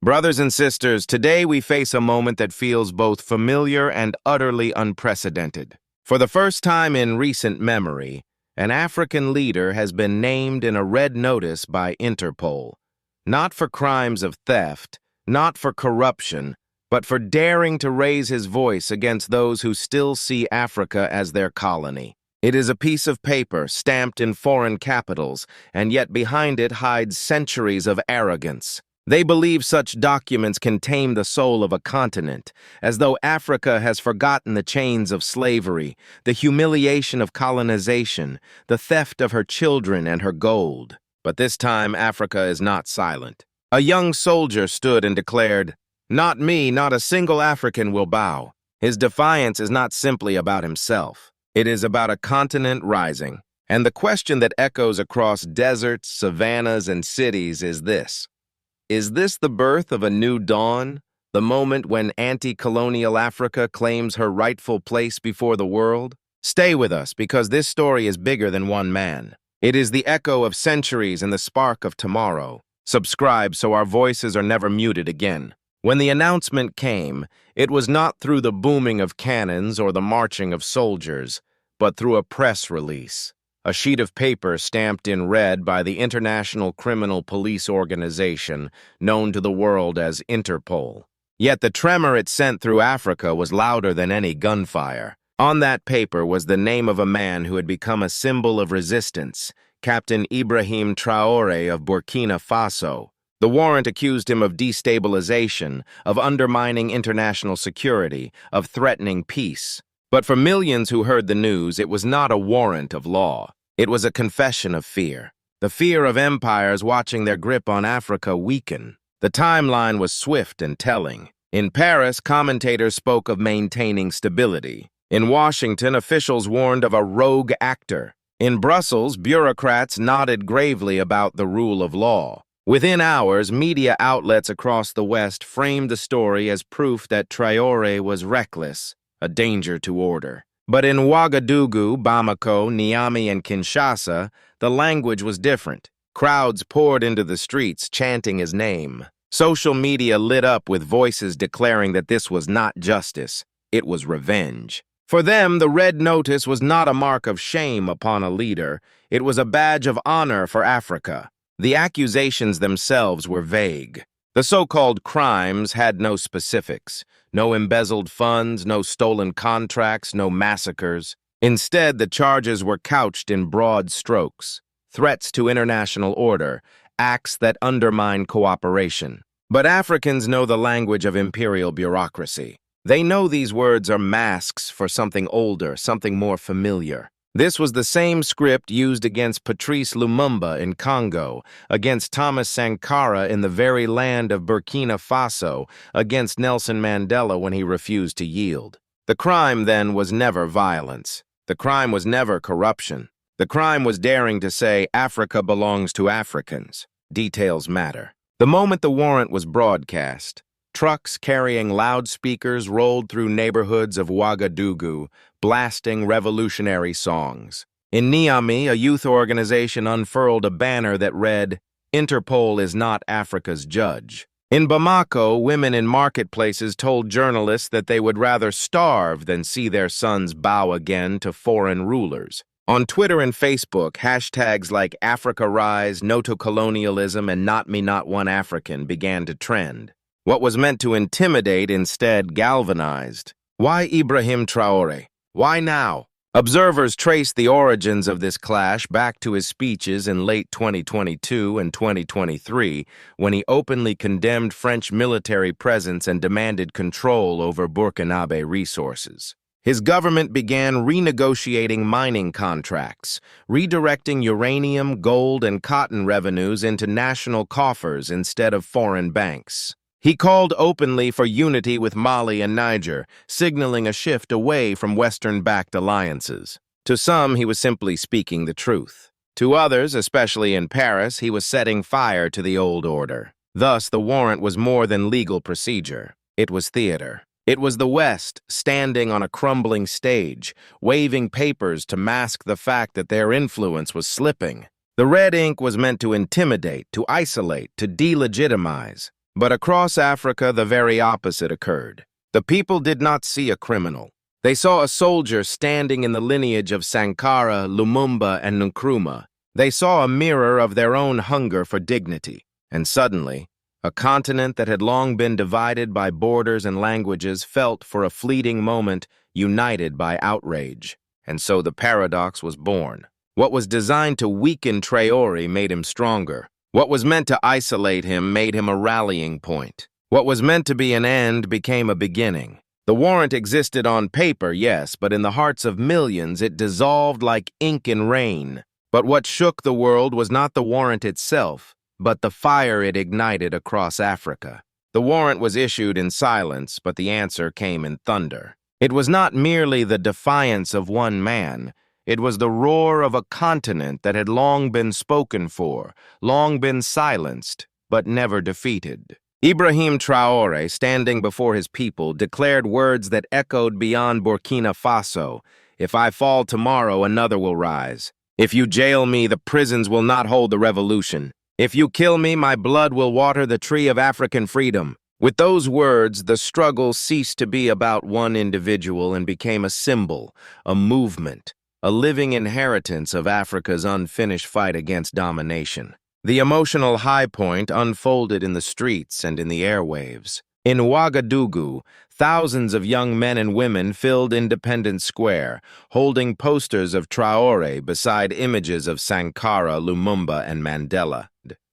Brothers and sisters, today we face a moment that feels both familiar and utterly unprecedented. For the first time in recent memory, an African leader has been named in a red notice by Interpol, not for crimes of theft, not for corruption, but for daring to raise his voice against those who still see Africa as their colony. It is a piece of paper stamped in foreign capitals, and yet behind it hides centuries of arrogance. They believe such documents can tame the soul of a continent, as though Africa has forgotten the chains of slavery, the humiliation of colonization, the theft of her children and her gold. But this time, Africa is not silent. A young soldier stood and declared, "Not me, not a single African will bow." His defiance is not simply about himself. It is about a continent rising. And the question that echoes across deserts, savannas, and cities is this: is this the birth of a new dawn, the moment when anti-colonial Africa claims her rightful place before the world? Stay with us, because this story is bigger than one man. It is the echo of centuries and the spark of tomorrow. Subscribe so our voices are never muted again. When the announcement came, it was not through the booming of cannons or the marching of soldiers, but through a press release. A sheet of paper stamped in red by the International Criminal Police Organization, known to the world as Interpol. Yet the tremor it sent through Africa was louder than any gunfire. On that paper was the name of a man who had become a symbol of resistance, Captain Ibrahim Traoré of Burkina Faso. The warrant accused him of destabilization, of undermining international security, of threatening peace. But for millions who heard the news, it was not a warrant of law. It was a confession of fear. The fear of empires watching their grip on Africa weaken. The timeline was swift and telling. In Paris, commentators spoke of maintaining stability. In Washington, officials warned of a rogue actor. In Brussels, bureaucrats nodded gravely about the rule of law. Within hours, media outlets across the West framed the story as proof that Traore was reckless, a danger to order. But in Ouagadougou, Bamako, Niamey, and Kinshasa, the language was different. Crowds poured into the streets, chanting his name. Social media lit up with voices declaring that this was not justice, it was revenge. For them, the red notice was not a mark of shame upon a leader, it was a badge of honor for Africa. The accusations themselves were vague. The so-called crimes had no specifics. No embezzled funds, no stolen contracts, no massacres. Instead, the charges were couched in broad strokes. Threats to international order, acts that undermine cooperation. But Africans know the language of imperial bureaucracy. They know these words are masks for something older, something more familiar. This was the same script used against Patrice Lumumba in Congo, against Thomas Sankara in the very land of Burkina Faso, against Nelson Mandela when he refused to yield. The crime, then, was never violence. The crime was never corruption. The crime was daring to say Africa belongs to Africans. Details matter. The moment the warrant was broadcast, trucks carrying loudspeakers rolled through neighborhoods of Ouagadougou, blasting revolutionary songs. In Niamey, a youth organization unfurled a banner that read, "Interpol is not Africa's judge." In Bamako, women in marketplaces told journalists that they would rather starve than see their sons bow again to foreign rulers. On Twitter and Facebook, hashtags like Africa Rise, No to Colonialism, and Not Me Not One African began to trend. What was meant to intimidate instead galvanized. Why Ibrahim Traoré? Why now? Observers traced the origins of this clash back to his speeches in late 2022 and 2023, when he openly condemned French military presence and demanded control over Burkinabe resources. His government began renegotiating mining contracts, redirecting uranium, gold, and cotton revenues into national coffers instead of foreign banks. He called openly for unity with Mali and Niger, signaling a shift away from Western-backed alliances. To some, he was simply speaking the truth. To others, especially in Paris, he was setting fire to the old order. Thus, the warrant was more than legal procedure. It was theater. It was the West standing on a crumbling stage, waving papers to mask the fact that their influence was slipping. The red ink was meant to intimidate, to isolate, to delegitimize. But across Africa, the very opposite occurred. The people did not see a criminal. They saw a soldier standing in the lineage of Sankara, Lumumba, and Nkrumah. They saw a mirror of their own hunger for dignity. And suddenly, a continent that had long been divided by borders and languages felt for a fleeting moment united by outrage. And so the paradox was born. What was designed to weaken Traore made him stronger. What was meant to isolate him made him a rallying point. What was meant to be an end became a beginning. The warrant existed on paper, yes, but in the hearts of millions it dissolved like ink in rain. But what shook the world was not the warrant itself, but the fire it ignited across Africa. The warrant was issued in silence, but the answer came in thunder. It was not merely the defiance of one man. It was the roar of a continent that had long been spoken for, long been silenced, but never defeated. Ibrahim Traoré, standing before his people, declared words that echoed beyond Burkina Faso. "If I fall tomorrow, another will rise. If you jail me, the prisons will not hold the revolution. If you kill me, my blood will water the tree of African freedom." With those words, the struggle ceased to be about one individual and became a symbol, a movement, a living inheritance of Africa's unfinished fight against domination. The emotional high point unfolded in the streets and in the airwaves. In Ouagadougou, thousands of young men and women filled Independence Square, holding posters of Traore beside images of Sankara, Lumumba, and Mandela.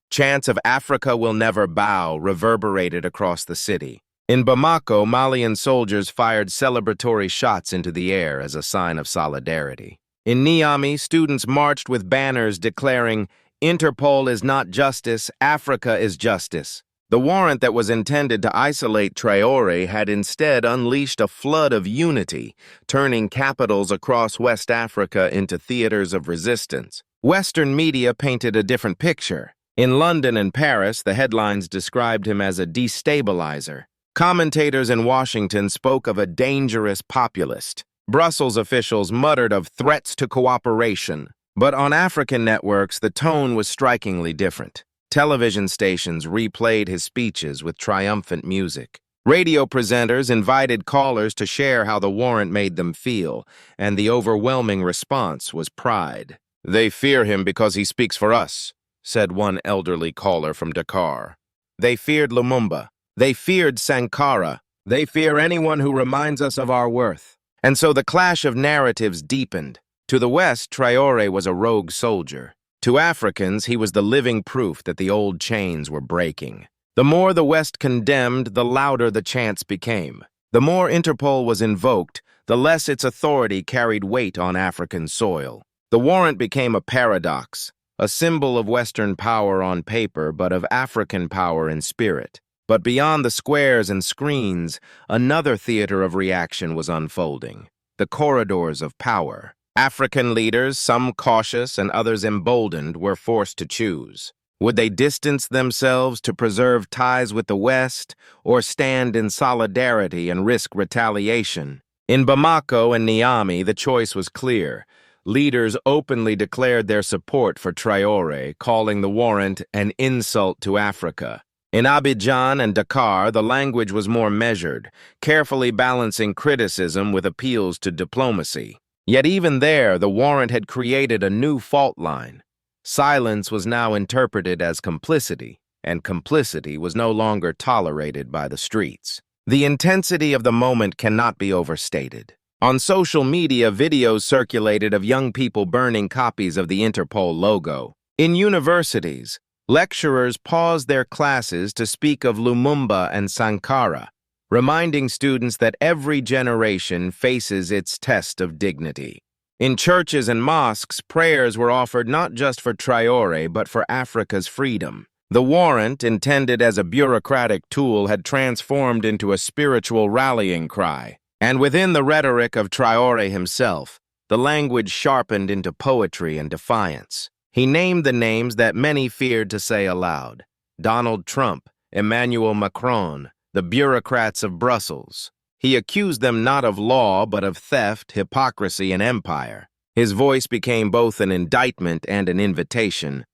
Chants of "Africa will never bow" reverberated across the city. In Bamako, Malian soldiers fired celebratory shots into the air as a sign of solidarity. In Niamey, students marched with banners declaring, "Interpol is not justice, Africa is justice." The warrant that was intended to isolate Traore had instead unleashed a flood of unity, turning capitals across West Africa into theaters of resistance. Western media painted a different picture. In London and Paris, the headlines described him as a destabilizer. Commentators in Washington spoke of a dangerous populist. Brussels officials muttered of threats to cooperation. But on African networks, the tone was strikingly different. Television stations replayed his speeches with triumphant music. Radio presenters invited callers to share how the warrant made them feel, and the overwhelming response was pride. "They fear him because he speaks for us," said one elderly caller from Dakar. "They feared Lumumba. They feared Sankara. They fear anyone who reminds us of our worth." And so the clash of narratives deepened. To the West, Traore was a rogue soldier. To Africans, he was the living proof that the old chains were breaking. The more the West condemned, the louder the chants became. The more Interpol was invoked, the less its authority carried weight on African soil. The warrant became a paradox, a symbol of Western power on paper, but of African power in spirit. But beyond the squares and screens, another theater of reaction was unfolding, the corridors of power. African leaders, some cautious and others emboldened, were forced to choose. Would they distance themselves to preserve ties with the West, or stand in solidarity and risk retaliation? In Bamako and Niamey, the choice was clear. Leaders openly declared their support for Traore, calling the warrant an insult to Africa. In Abidjan and Dakar, the language was more measured, carefully balancing criticism with appeals to diplomacy. Yet even there, the warrant had created a new fault line. Silence was now interpreted as complicity, and complicity was no longer tolerated by the streets. The intensity of the moment cannot be overstated. On social media, videos circulated of young people burning copies of the Interpol logo. In universities, lecturers paused their classes to speak of Lumumba and Sankara, reminding students that every generation faces its test of dignity. In churches and mosques, prayers were offered not just for Traore, but for Africa's freedom. The warrant, intended as a bureaucratic tool, had transformed into a spiritual rallying cry. And within the rhetoric of Traore himself, the language sharpened into poetry and defiance. He named the names that many feared to say aloud: Donald Trump, Emmanuel Macron, the bureaucrats of Brussels. He accused them not of law, but of theft, hypocrisy, and empire. His voice became both an indictment and an invitation.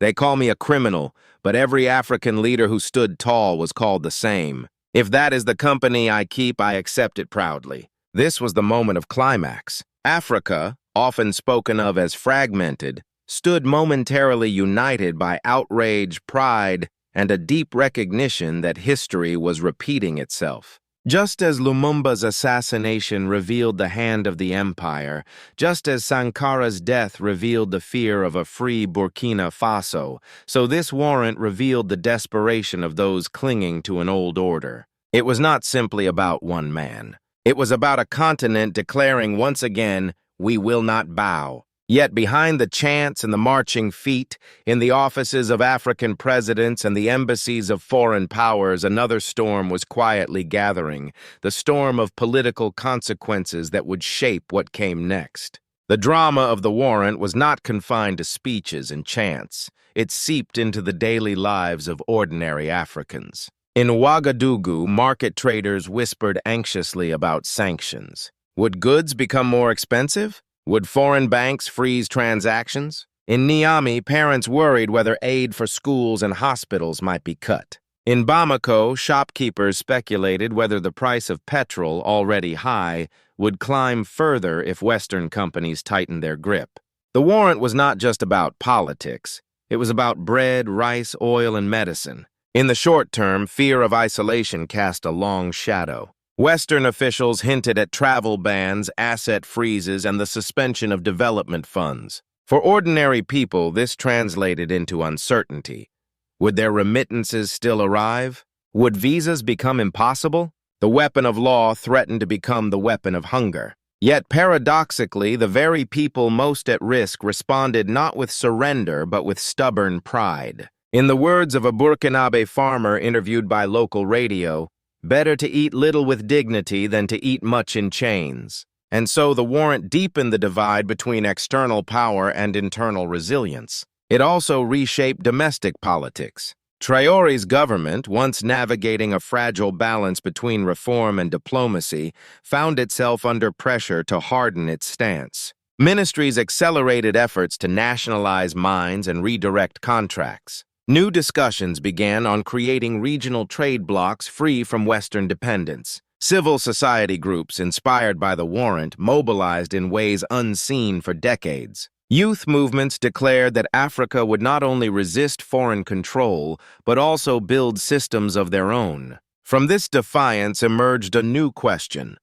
They call me a criminal, but every African leader who stood tall was called the same. If that is the company I keep, I accept it proudly. This was the moment of climax. Africa, often spoken of as fragmented, stood momentarily united by outrage, pride, and a deep recognition that history was repeating itself. Just as Lumumba's assassination revealed the hand of the empire, just as Sankara's death revealed the fear of a free Burkina Faso, so this warrant revealed the desperation of those clinging to an old order. It was not simply about one man. It was about a continent declaring once again, "We will not bow." Yet behind the chants and the marching feet, in the offices of African presidents and the embassies of foreign powers, another storm was quietly gathering, the storm of political consequences that would shape what came next. The drama of the warrant was not confined to speeches and chants. It seeped into the daily lives of ordinary Africans. In Ouagadougou, market traders whispered anxiously about sanctions. Would goods become more expensive? Would foreign banks freeze transactions? In Niamey, parents worried whether aid for schools and hospitals might be cut. In Bamako, shopkeepers speculated whether the price of petrol, already high, would climb further if Western companies tightened their grip. The warrant was not just about politics. It was about bread, rice, oil, and medicine. In the short term, fear of isolation cast a long shadow. Western officials hinted at travel bans, asset freezes, and the suspension of development funds. For ordinary people, this translated into uncertainty. Would their remittances still arrive? Would visas become impossible? The weapon of law threatened to become the weapon of hunger. Yet paradoxically, the very people most at risk responded not with surrender, but with stubborn pride. In the words of a Burkinabe farmer interviewed by local radio, "Better to eat little with dignity than to eat much in chains." And so the warrant deepened the divide between external power and internal resilience. It also reshaped domestic politics. Traore's government, once navigating a fragile balance between reform and diplomacy, found itself under pressure to harden its stance. Ministries accelerated efforts to nationalize mines and redirect contracts. New discussions began on creating regional trade blocs free from Western dependence. Civil society groups, inspired by the warrant, mobilized in ways unseen for decades. Youth movements declared that Africa would not only resist foreign control, but also build systems of their own. From this defiance emerged a new question.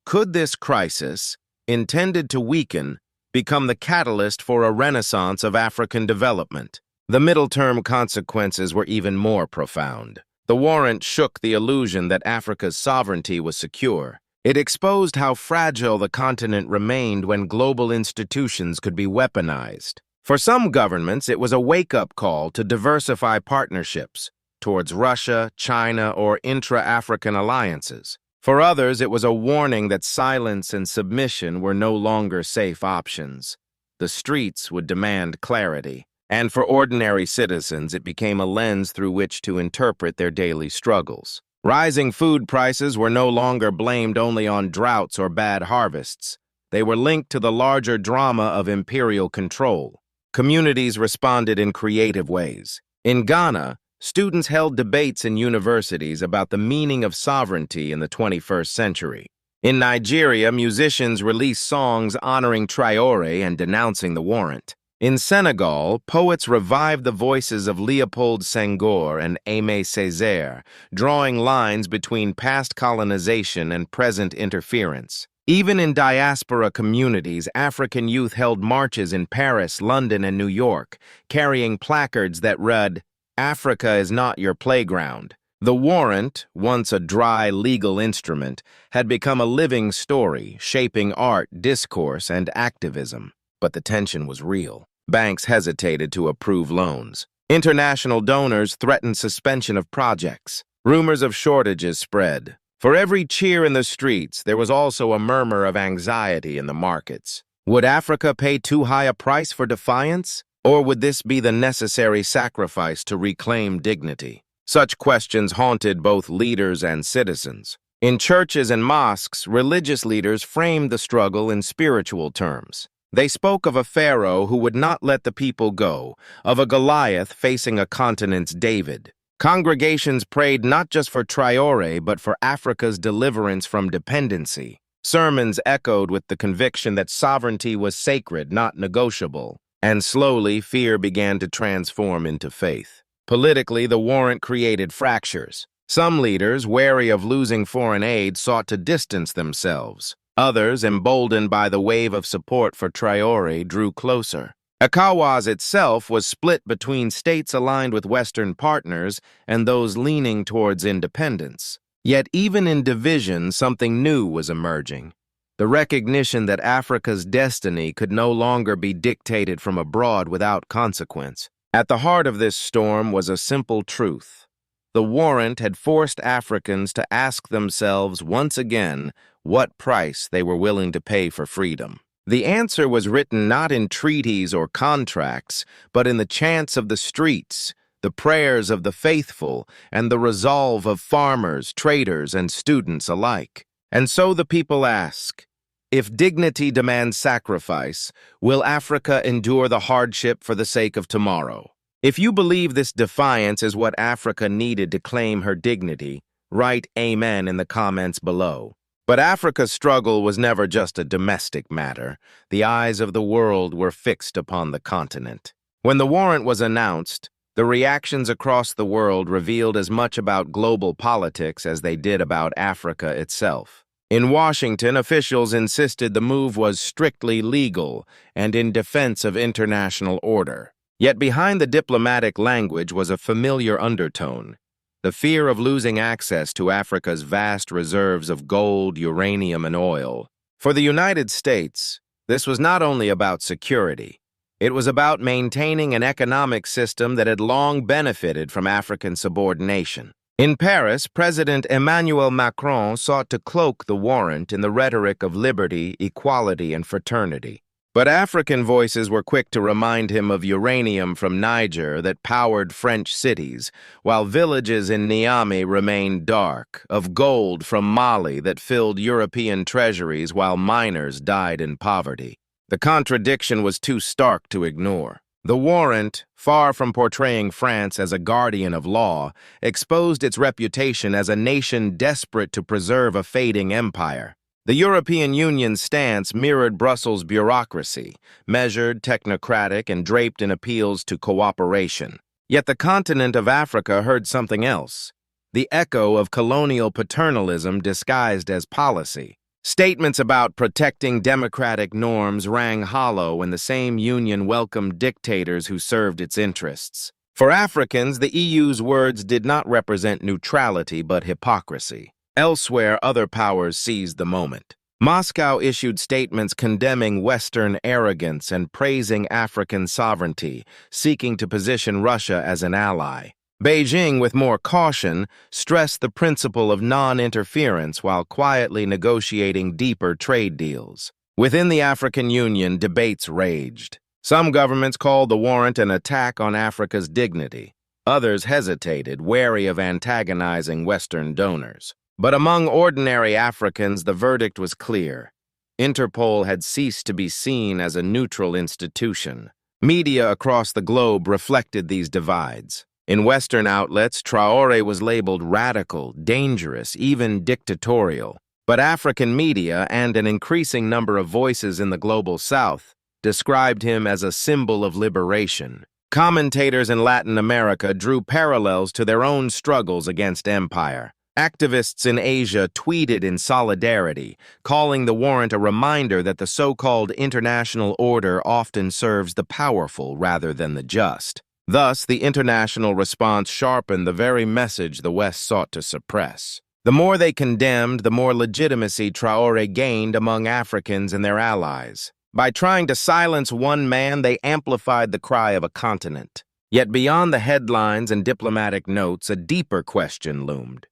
Could this crisis, intended to weaken, become the catalyst for a renaissance of African development? The middle-term consequences were even more profound. The warrant shook the illusion that Africa's sovereignty was secure. It exposed how fragile the continent remained when global institutions could be weaponized. For some governments, it was a wake-up call to diversify partnerships towards Russia, China, or intra-African alliances. For others, it was a warning that silence and submission were no longer safe options. The streets would demand clarity. And for ordinary citizens, it became a lens through which to interpret their daily struggles. Rising food prices were no longer blamed only on droughts or bad harvests. They were linked to the larger drama of imperial control. Communities responded in creative ways. In Ghana, students held debates in universities about the meaning of sovereignty in the 21st century. In Nigeria, musicians released songs honoring Traore and denouncing the warrant. In Senegal, poets revived the voices of Léopold Senghor and Aimé Césaire, drawing lines between past colonization and present interference. Even in diaspora communities, African youth held marches in Paris, London, and New York, carrying placards that read, "Africa is not your playground." The warrant, once a dry legal instrument, had become a living story, shaping art, discourse, and activism. But the tension was real. Banks hesitated to approve loans. International donors threatened suspension of projects. Rumors of shortages spread. For every cheer in the streets, there was also a murmur of anxiety in the markets. Would Africa pay too high a price for defiance? Or would this be the necessary sacrifice to reclaim dignity? Such questions haunted both leaders and citizens. In churches and mosques, religious leaders framed the struggle in spiritual terms. They spoke of a pharaoh who would not let the people go, of a Goliath facing a continent's David. Congregations prayed not just for Traore, but for Africa's deliverance from dependency. Sermons echoed with the conviction that sovereignty was sacred, not negotiable. And slowly, fear began to transform into faith. Politically, the warrant created fractures. Some leaders, wary of losing foreign aid, sought to distance themselves. Others, emboldened by the wave of support for Traore, drew closer. ECOWAS itself was split between states aligned with Western partners and those leaning towards independence. Yet even in division, something new was emerging. The recognition that Africa's destiny could no longer be dictated from abroad without consequence. At the heart of this storm was a simple truth. The warrant had forced Africans to ask themselves once again what price they were willing to pay for freedom. The answer was written not in treaties or contracts, but in the chants of the streets, the prayers of the faithful, and the resolve of farmers, traders, and students alike. And so the people ask, if dignity demands sacrifice, will Africa endure the hardship for the sake of tomorrow? If you believe this defiance is what Africa needed to claim her dignity, write Amen in the comments below. But Africa's struggle was never just a domestic matter. The eyes of the world were fixed upon the continent. When the warrant was announced, the reactions across the world revealed as much about global politics as they did about Africa itself. In Washington, officials insisted the move was strictly legal and in defense of international order. Yet behind the diplomatic language was a familiar undertone. The fear of losing access to Africa's vast reserves of gold, uranium, and oil. For the United States, this was not only about security. It was about maintaining an economic system that had long benefited from African subordination. In Paris, President Emmanuel Macron sought to cloak the warrant in the rhetoric of liberty, equality, and fraternity. But African voices were quick to remind him of uranium from Niger that powered French cities, while villages in Niamey remained dark, of gold from Mali that filled European treasuries while miners died in poverty. The contradiction was too stark to ignore. The warrant, far from portraying France as a guardian of law, exposed its reputation as a nation desperate to preserve a fading empire. The European Union's stance mirrored Brussels' bureaucracy, measured, technocratic, and draped in appeals to cooperation. Yet the continent of Africa heard something else, the echo of colonial paternalism disguised as policy. Statements about protecting democratic norms rang hollow when the same union welcomed dictators who served its interests. For Africans, the EU's words did not represent neutrality but hypocrisy. Elsewhere, other powers seized the moment. Moscow issued statements condemning Western arrogance and praising African sovereignty, seeking to position Russia as an ally. Beijing, with more caution, stressed the principle of non-interference while quietly negotiating deeper trade deals. Within the African Union, debates raged. Some governments called the warrant an attack on Africa's dignity. Others hesitated, wary of antagonizing Western donors. But among ordinary Africans, the verdict was clear. INTERPOL had ceased to be seen as a neutral institution. Media across the globe reflected these divides. In Western outlets, Traore was labeled radical, dangerous, even dictatorial. But African media and an increasing number of voices in the global South described him as a symbol of liberation. Commentators in Latin America drew parallels to their own struggles against empire. Activists in Asia tweeted in solidarity, calling the warrant a reminder that the so-called international order often serves the powerful rather than the just. Thus, the international response sharpened the very message the West sought to suppress. The more they condemned, the more legitimacy Traore gained among Africans and their allies. By trying to silence one man, they amplified the cry of a continent. Yet beyond the headlines and diplomatic notes, a deeper question loomed.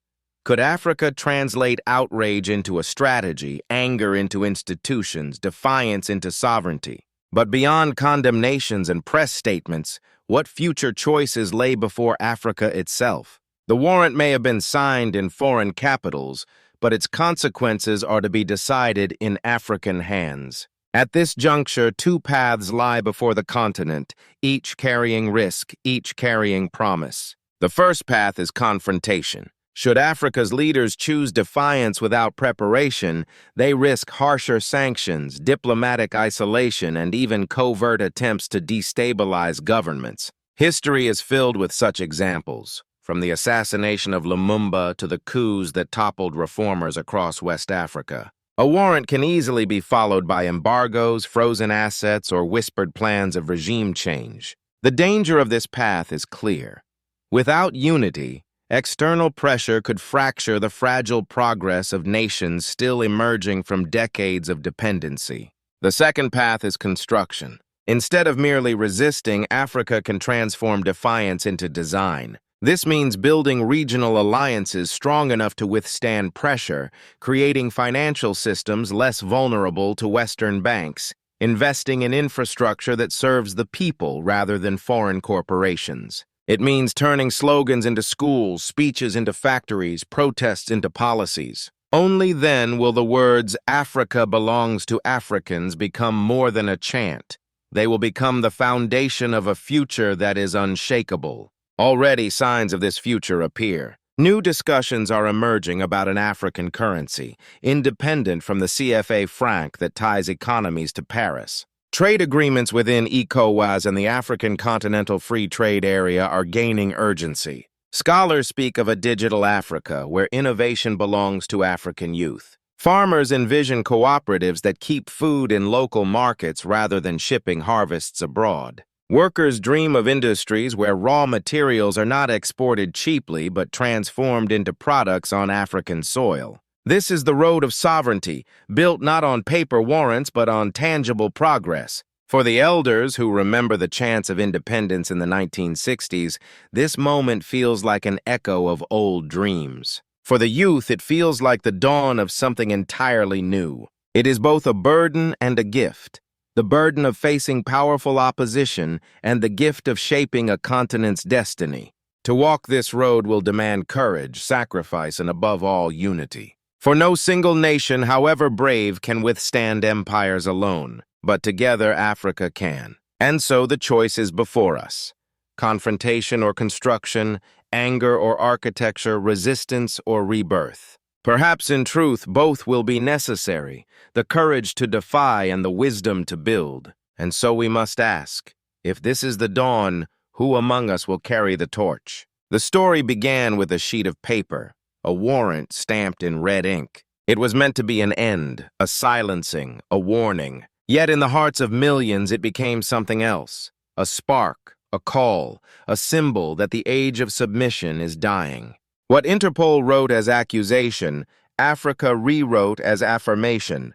Could Africa translate outrage into a strategy, anger into institutions, defiance into sovereignty? But beyond condemnations and press statements, what future choices lay before Africa itself? The warrant may have been signed in foreign capitals, but its consequences are to be decided in African hands. At this juncture, two paths lie before the continent, each carrying risk, each carrying promise. The first path is confrontation. Should Africa's leaders choose defiance without preparation, they risk harsher sanctions, diplomatic isolation, and even covert attempts to destabilize governments. History is filled with such examples, from the assassination of Lumumba to the coups that toppled reformers across West Africa. A warrant can easily be followed by embargoes, frozen assets, or whispered plans of regime change. The danger of this path is clear. Without unity, external pressure could fracture the fragile progress of nations still emerging from decades of dependency. The second path is construction. Instead of merely resisting, Africa can transform defiance into design. This means building regional alliances strong enough to withstand pressure, creating financial systems less vulnerable to Western banks, investing in infrastructure that serves the people rather than foreign corporations. It means turning slogans into schools, speeches into factories, protests into policies. Only then will the words "Africa belongs to Africans" become more than a chant. They will become the foundation of a future that is unshakable. Already signs of this future appear. New discussions are emerging about an African currency, independent from the CFA franc that ties economies to Paris. Trade agreements within ECOWAS and the African Continental Free Trade Area are gaining urgency. Scholars speak of a digital Africa where innovation belongs to African youth. Farmers envision cooperatives that keep food in local markets rather than shipping harvests abroad. Workers dream of industries where raw materials are not exported cheaply but transformed into products on African soil. This is the road of sovereignty, built not on paper warrants but on tangible progress. For the elders who remember the chants of independence in the 1960s, this moment feels like an echo of old dreams. For the youth, it feels like the dawn of something entirely new. It is both a burden and a gift. The burden of facing powerful opposition and the gift of shaping a continent's destiny. To walk this road will demand courage, sacrifice, and above all, unity. For no single nation, however brave, can withstand empires alone, but together Africa can. And so the choice is before us. Confrontation or construction, anger or architecture, resistance or rebirth. Perhaps in truth, both will be necessary, the courage to defy and the wisdom to build. And so we must ask, if this is the dawn, who among us will carry the torch? The story began with a sheet of paper, a warrant stamped in red ink. It was meant to be an end, a silencing, a warning. Yet in the hearts of millions it became something else, a spark, a call, a symbol that the age of submission is dying. What Interpol wrote as accusation, Africa rewrote as affirmation.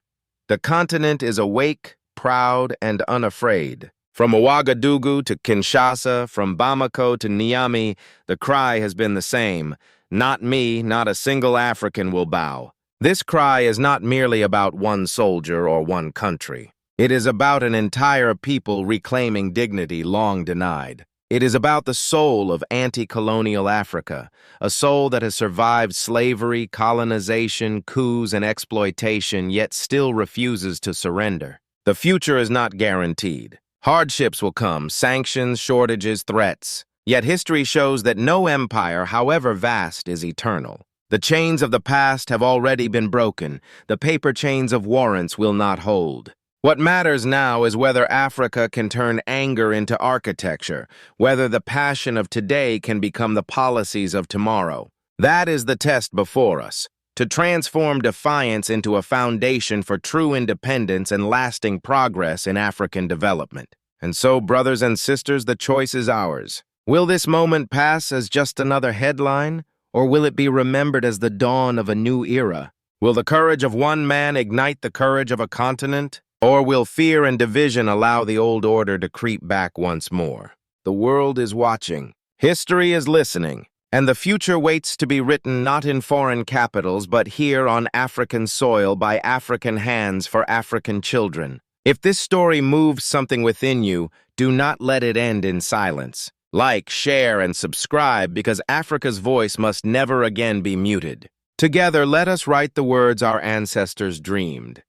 The continent is awake, proud, and unafraid. From Ouagadougou to Kinshasa, from Bamako to Niamey, the cry has been the same. Not me, not a single African will bow. This cry is not merely about one soldier or one country. It is about an entire people reclaiming dignity long denied. It is about the soul of anti-colonial Africa, a soul that has survived slavery, colonization, coups, and exploitation, yet still refuses to surrender. The future is not guaranteed. Hardships will come, sanctions, shortages, threats. Yet history shows that no empire, however vast, is eternal. The chains of the past have already been broken. The paper chains of warrants will not hold. What matters now is whether Africa can turn anger into architecture, whether the passion of today can become the policies of tomorrow. That is the test before us, to transform defiance into a foundation for true independence and lasting progress in African development. And so, brothers and sisters, the choice is ours. Will this moment pass as just another headline, or will it be remembered as the dawn of a new era? Will the courage of one man ignite the courage of a continent? Or will fear and division allow the old order to creep back once more? The world is watching. History is listening. And the future waits to be written not in foreign capitals, but here on African soil by African hands for African children. If this story moves something within you, do not let it end in silence. Like, share, and subscribe, because Africa's voice must never again be muted. Together, let us write the words our ancestors dreamed.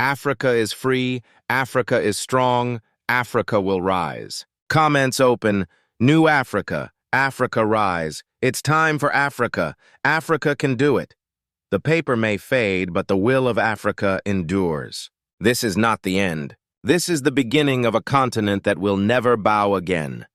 Africa is free, Africa is strong, Africa will rise. Comments open. New Africa, Africa rise. It's time for Africa. Africa can do it. The paper may fade, but the will of Africa endures. This is not the end. This is the beginning of a continent that will never bow again.